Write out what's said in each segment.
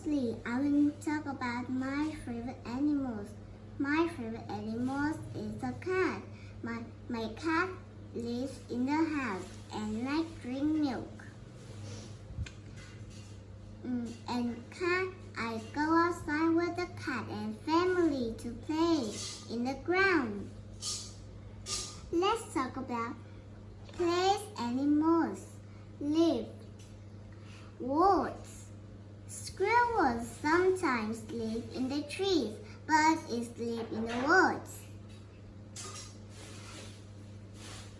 Firstly, I will talk about my favorite animals. My favorite animals is a cat. My cat lives in the house and likes drink milk. I go outside with the cat and family to play in the ground. Let's talk about place animals live. Woods. Squirrels sometimes live in the trees, but it live in the woods.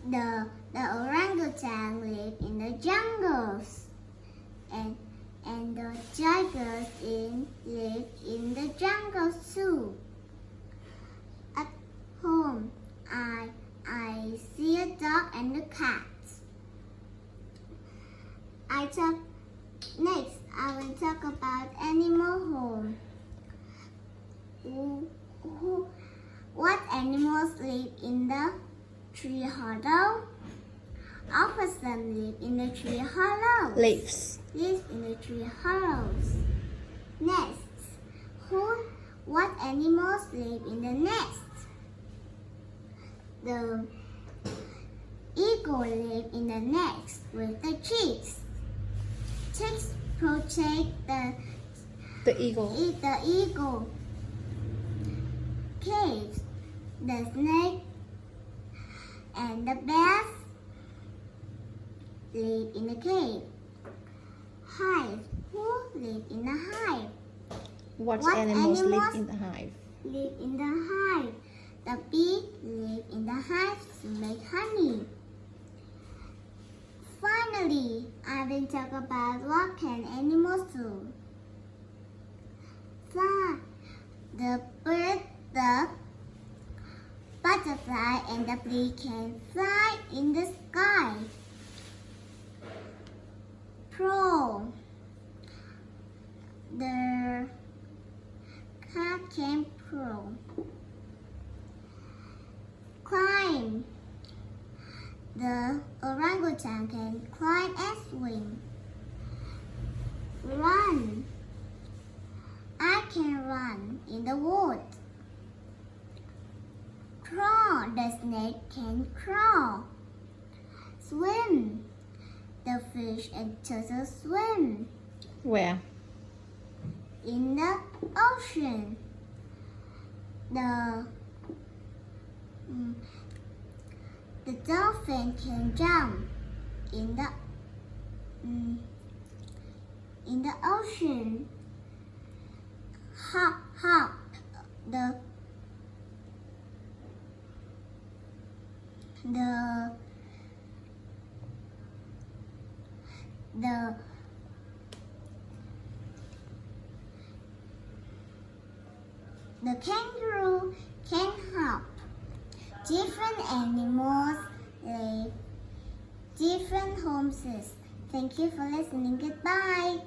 The orangutan live in the jungles, and the tigers live in the jungles too. At home, I see a dog and a cat. Next, I will talk about animal home. What animals live in the tree hollow? Opossum live in the tree hollow. Leaves. Live in the tree hollows. Nests. What animals live in the nest? The eagle live in the nest with the chicks. Chicks protect The eagle. the eagle. Caves. The snake and the bears live in the cave. Hive. Who live in the hive? What What animals live animals in the hive? Live in the hive. The bee live in the hive to make honey. Finally, I will talk about what can animals do. Fly. The bird, the butterfly, and the bee can fly in the sky. Pro. The cat can pro. Climb. The orangutan can climb and swim. Run. I can run in the woods. Crawl. The snake can crawl. Swim. The fish and turtle swim. Where? In the ocean. The dolphin can jump in the ocean. Hop, hop. The kangaroo can hop. Different animals live different homes. Thank you for listening. Goodbye.